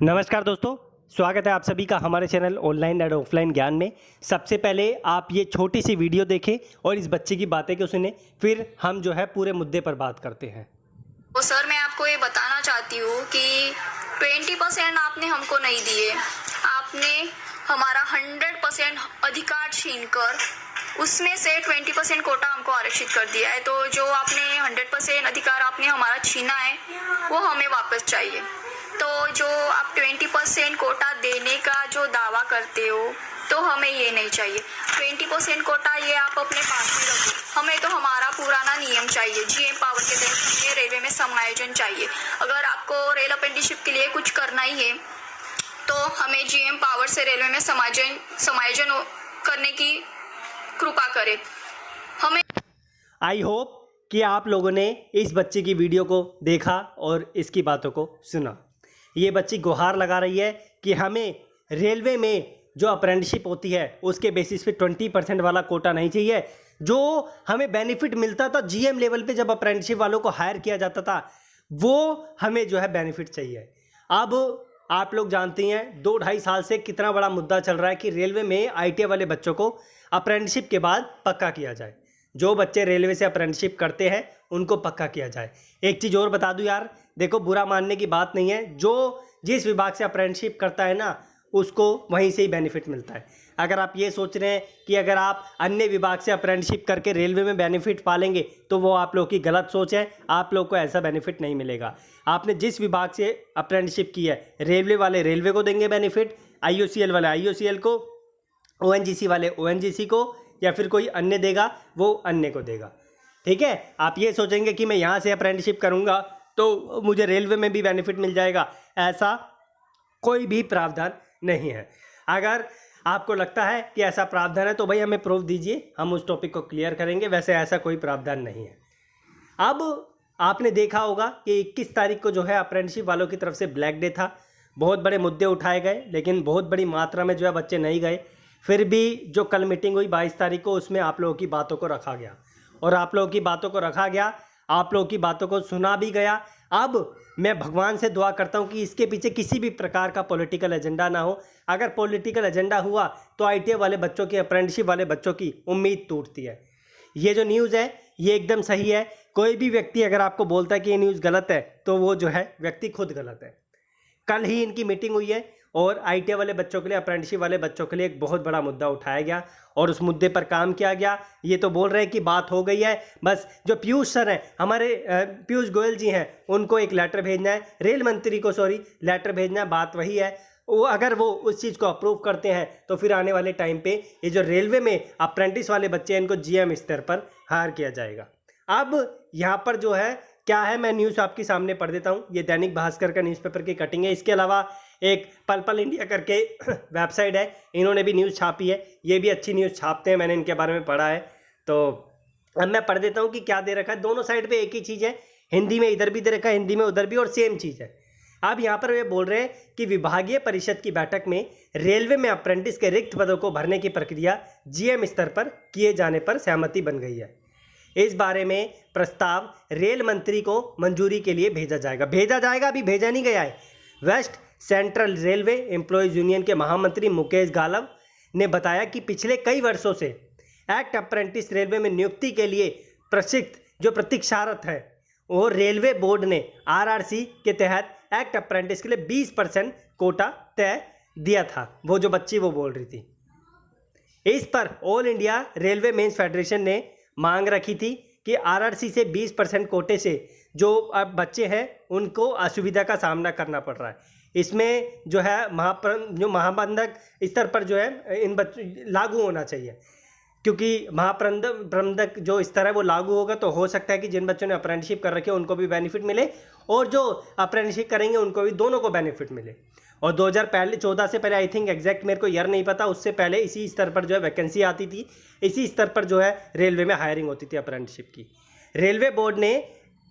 नमस्कार दोस्तों, स्वागत है आप सभी का हमारे चैनल ऑनलाइन एंड ऑफलाइन ज्ञान में। सबसे पहले आप ये छोटी सी वीडियो देखें और इस बच्चे की बातें को सुने, फिर हम जो है पूरे मुद्दे पर बात करते हैं। तो सर मैं आपको ये बताना चाहती हूँ कि 20% आपने हमको नहीं दिए। आपने हमारा 100% अधिकार छीनकर उसमें से 20% कोटा हमको आरक्षित कर दिया है। तो जो आपने 100% अधिकार आपने हमारा छीना है वो हमें वापस चाहिए। तो जो आप 20% कोटा देने का जो दावा करते हो तो हमें ये नहीं चाहिए। 20% कोटा ये आप अपने पास में रखो। हमें तो हमारा पुराना नियम चाहिए। जीएम पावर के तहत हमें रेलवे में समायोजन चाहिए। अगर आपको रेल अप्रेंटिसशिप के लिए कुछ करना ही है तो हमें जीएम पावर से रेलवे में समायोजन करने की कृपा करें। हमें आई होप कि आप लोगों ने इस बच्चे की वीडियो को देखा और इसकी बातों को सुना। ये बच्ची गुहार लगा रही है कि हमें रेलवे में जो अप्रेंटिसशिप होती है उसके बेसिस पे 20% वाला कोटा नहीं चाहिए। जो हमें बेनिफिट मिलता था जीएम लेवल पे जब अप्रेंटिसशिप वालों को हायर किया जाता था, वो हमें जो है बेनिफिट चाहिए। अब आप लोग जानती हैं 2-2.5 साल से कितना बड़ा मुद्दा चल रहा है कि रेलवे में आईटीआई वाले बच्चों को अप्रेंटिसशिप के बाद पक्का किया जाए। जो बच्चे रेलवे से अप्रेंटिसशिप करते हैं उनको पक्का किया जाए। एक चीज़ और बता दूं यार, देखो बुरा मानने की बात नहीं है। जो जिस विभाग से अप्रेंटिसशिप करता है ना, उसको वहीं से ही बेनिफिट मिलता है। अगर आप ये सोच रहे हैं कि अगर आप अन्य विभाग से अप्रेंटिसशिप करके रेलवे में बेनिफिट पालेंगे तो वो आप लोग की गलत सोच है। आप लोग को ऐसा बेनिफिट नहीं मिलेगा। आपने जिस विभाग से अप्रेंटिसशिप की है, रेलवे वाले रेलवे को देंगे बेनिफिट, आईओसीएल वाले आईओसीएल को, ओएनजीसी वाले ओएनजीसी को, या फिर कोई अन्य देगा वो अन्य को देगा। ठीक है, आप ये सोचेंगे कि मैं यहाँ से अप्रेंटिसशिप करूँगा तो मुझे रेलवे में भी बेनिफिट मिल जाएगा, ऐसा कोई भी प्रावधान नहीं है। अगर आपको लगता है कि ऐसा प्रावधान है तो भाई हमें प्रूफ दीजिए, हम उस टॉपिक को क्लियर करेंगे। वैसे ऐसा कोई प्रावधान नहीं है। अब आपने देखा होगा कि 21 तारीख को जो है अप्रेंटिसशिप वालों की तरफ से ब्लैक डे था। बहुत बड़े मुद्दे उठाए गए, लेकिन बहुत बड़ी मात्रा में जो है बच्चे नहीं गए। फिर भी जो कल मीटिंग हुई 22 तारीख को, उसमें आप लोगों की बातों को रखा गया और आप लोगों की बातों को रखा गया, आप लोगों की बातों को सुना भी गया। अब मैं भगवान से दुआ करता हूं कि इसके पीछे किसी भी प्रकार का पॉलिटिकल एजेंडा ना हो। अगर पॉलिटिकल एजेंडा हुआ तो आईटीआई वाले बच्चों की, अप्रेंटिसशिप वाले बच्चों की उम्मीद टूटती है। ये जो न्यूज़ है ये एकदम सही है। कोई भी व्यक्ति अगर आपको बोलता है कि ये न्यूज़ गलत है तो वो जो है व्यक्ति खुद गलत है। कल ही इनकी मीटिंग हुई है और आईटीआई वाले बच्चों के लिए, अप्रेंटिसशिप वाले बच्चों के लिए एक बहुत बड़ा मुद्दा उठाया गया और उस मुद्दे पर काम किया गया। ये तो बोल रहे हैं कि बात हो गई है, बस जो पीयूष सर हैं, हमारे पीयूष गोयल जी हैं, उनको एक लेटर भेजना है, रेल मंत्री को लेटर भेजना है। बात वही है। वो अगर वो उस चीज़ को अप्रूव करते हैं तो फिर आने वाले टाइम पे ये जो रेलवे में अप्रेंटिस वाले बच्चे हैं इनको जीएम स्तर पर हायर किया जाएगा। अब यहाँ पर जो है क्या है, मैं न्यूज़ आपके सामने पढ़ देता हूँ। ये दैनिक भास्कर का न्यूज़पेपर की कटिंग है। इसके अलावा एक पल पल इंडिया करके वेबसाइट है, इन्होंने भी न्यूज़ छापी है। ये भी अच्छी न्यूज़ छापते हैं, मैंने इनके बारे में पढ़ा है। तो अब मैं पढ़ देता हूँ कि क्या दे रखा है। दोनों साइड पे एक ही चीज़ है, हिंदी में इधर भी दे रखा है, हिंदी में उधर भी, और सेम चीज़ है। अब यहाँ पर वे बोल रहे हैं कि विभागीय परिषद की बैठक में रेलवे में अप्रेंटिस के रिक्त पदों को भरने की प्रक्रिया जीएम स्तर पर किए जाने पर सहमति बन गई है। इस बारे में प्रस्ताव रेल मंत्री को मंजूरी के लिए भेजा जाएगा, अभी भेजा नहीं गया है। West central railway employees union के महामंत्री मुकेश गालव ने बताया कि पिछले कई वर्षों से एक्ट अप्रेंटिस रेलवे में नियुक्ति के लिए जो प्रतीक्षारत है, वो रेलवे बोर्ड ने आरआरसी के तहत एक्ट अप्रेंटिस के लिए 20% कोटा तय दिया था। वो जो बच्ची वो बोल रही थी, इस पर all India railway men's federation ने मांग रखी थी कि आरआरसी से 20% कोटे से जो अब बच्चे हैं उनको असुविधा का सामना करना पड़ रहा है। इसमें जो है महाप्रबंधक स्तर पर जो है इन बच्चों लागू होना चाहिए, क्योंकि महाप्रबंधक जो स्तर है वो लागू होगा तो हो सकता है कि जिन बच्चों ने अप्रेंटिसशिप कर रखे हैं उनको भी बेनिफिट मिले और जो अप्रेंटिसशिप करेंगे उनको भी, दोनों को बेनिफिट मिले। और 2014 से पहले, आई थिंक एग्जैक्ट मेरे को ईयर नहीं पता, उससे पहले इसी स्तर पर जो है वैकेंसी आती थी, इसी स्तर पर जो है रेलवे में हायरिंग होती थी अप्रेंटिसशिप की। रेलवे बोर्ड ने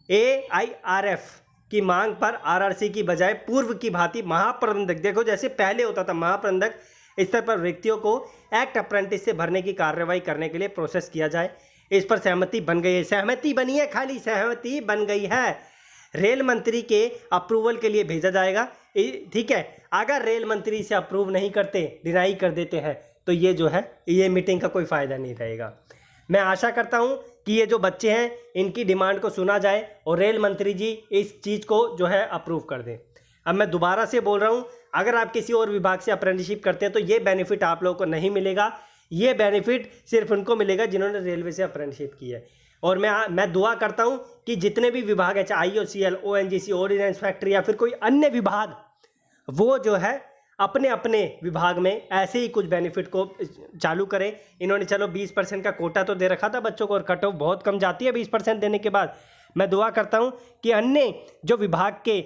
एआईआरएफ की मांग पर आरआरसी की बजाय पूर्व की भांति महाप्रबंधक, देखो जैसे पहले होता था महाप्रबंधक स्तर पर व्यक्तियों को एक्ट अप्रेंटिस से भरने की कार्रवाई करने के लिए प्रोसेस किया जाए, इस पर सहमति बन गई है। सहमति बनी है, खाली सहमति बन गई है। रेल मंत्री के अप्रूवल के लिए भेजा जाएगा। ठीक है, अगर रेल मंत्री इसे अप्रूव नहीं करते, डिनाई कर देते हैं, तो ये जो है ये मीटिंग का कोई फ़ायदा नहीं रहेगा। मैं आशा करता हूँ कि ये जो बच्चे हैं इनकी डिमांड को सुना जाए और रेल मंत्री जी इस चीज़ को जो है अप्रूव कर दें। अब मैं दोबारा से बोल रहा हूँ, अगर आप किसी और विभाग से अप्रेंटिसशिप करते हैं तो ये बेनिफिट आप लोगों को नहीं मिलेगा। ये बेनिफिट सिर्फ उनको मिलेगा जिन्होंने रेलवे से अप्रेंटिसशिप की है। और मैं दुआ करता हूँ कि जितने भी विभाग है, चाहे IOCL, ONGC, ऑर्डिनेंस फैक्ट्री या फिर कोई अन्य विभाग, वो जो है अपने अपने विभाग में ऐसे ही कुछ बेनिफिट को चालू करें। इन्होंने चलो 20% का कोटा तो दे रखा था बच्चों को, और कट ऑफ बहुत कम जाती है 20% देने के बाद। मैं दुआ करता हूँ कि अन्य जो विभाग के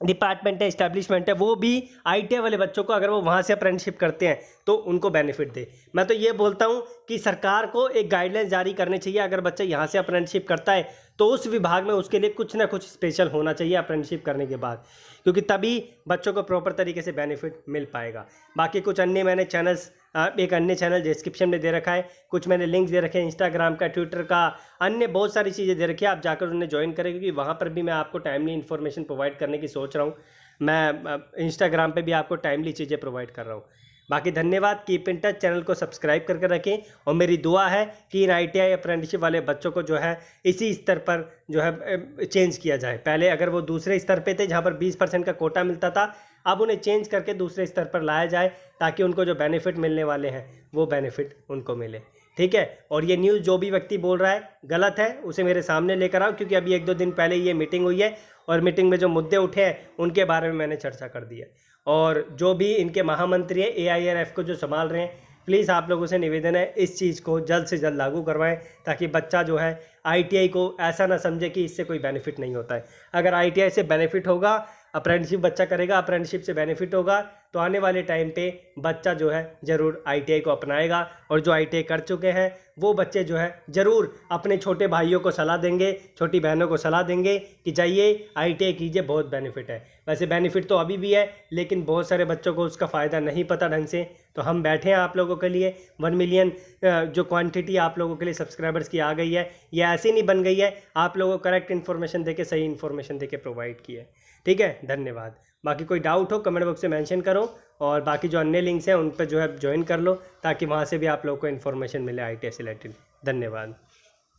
डिपार्टमेंट है, इस्टेब्लिशमेंट है, वो भी ITI वाले बच्चों को अगर वो वहाँ से अप्रेंटिसशिप करते हैं तो उनको बेनिफिट दे। मैं तो ये बोलता हूँ कि सरकार को एक गाइडलाइंस जारी करनी चाहिए, अगर बच्चा यहाँ से अप्रेंटिसशिप करता है तो उस विभाग में उसके लिए कुछ ना कुछ स्पेशल होना चाहिए अप्रेंटिसशिप करने के बाद, क्योंकि तभी बच्चों को प्रॉपर तरीके से बेनिफिट मिल पाएगा। बाकी कुछ अन्य मैंने चैनल्स, एक अन्य चैनल डिस्क्रिप्शन में दे रखा है, कुछ मैंने लिंक्स दे रखे हैं इंस्टाग्राम का, ट्विटर का, अन्य बहुत सारी चीज़ें दे रखी है, आप जाकर उन्हें ज्वाइन करें, क्योंकि वहाँ पर भी मैं आपको टाइमली इन्फॉर्मेशन प्रोवाइड करने की सोच रहा हूँ। मैं इंस्टाग्राम पे भी आपको टाइमली चीज़ें प्रोवाइड कर रहा हूँ। बाकी धन्यवाद, कीप इन टच, चैनल को सब्सक्राइब करके रखें, और मेरी दुआ है कि इन ITI अप्रेंटिसशिप वाले बच्चों को जो है इसी स्तर पर जो है चेंज किया जाए। पहले अगर वो दूसरे स्तर पे थे जहाँ पर 20% का कोटा मिलता था, अब उन्हें चेंज करके दूसरे स्तर पर लाया जाए, ताकि उनको जो बेनिफिट मिलने वाले हैं वो बेनिफिट उनको मिले। ठीक है, और ये न्यूज़ जो भी व्यक्ति बोल रहा है गलत है, उसे मेरे सामने लेकर आओ, क्योंकि अभी 1-2 दिन पहले ये मीटिंग हुई है और मीटिंग में जो मुद्दे उठे हैं उनके बारे में मैंने चर्चा कर दी है। और जो भी इनके महामंत्री हैं AIRF को जो संभाल रहे हैं, प्लीज़ आप लोगों से निवेदन है इस चीज़ को जल्द से जल्द लागू करवाएं, ताकि बच्चा जो है ITI को ऐसा ना समझे कि इससे कोई बेनिफिट नहीं होता है। अगर ITI से बेनिफिट होगा, अप्रेंटिसशिप बच्चा करेगा, अप्रेंटिसशिप से बेनिफिट होगा, तो आने वाले टाइम पे बच्चा जो है ज़रूर ITI को अपनाएगा। और जो ITI कर चुके हैं वो बच्चे जो है ज़रूर अपने छोटे भाइयों को सलाह देंगे, छोटी बहनों को सलाह देंगे कि जाइए ITI कीजिए, बहुत बेनिफिट है। वैसे बेनिफिट तो अभी भी है, लेकिन बहुत सारे बच्चों को उसका फ़ायदा नहीं पता ढंग से। तो हम बैठे हैं आप लोगों के लिए, 1 मिलियन जो क्वांटिटी आप लोगों के लिए सब्सक्राइबर्स की आ गई है, ये ऐसे नहीं बन गई है, आप लोगों को करेक्ट इन्फॉर्मेशन देके, सही इन्फॉर्मेशन देके प्रोवाइड की है। ठीक है, धन्यवाद। बाकी कोई डाउट हो कमेंट बॉक्स में मेंशन करो, और बाकी जो अन्य लिंक्स हैं उन पर जो है ज्वाइन कर लो, ताकि वहाँ से भी आप लोगों को इन्फॉर्मेशन मिले ITI से रिलेटेड। धन्यवाद।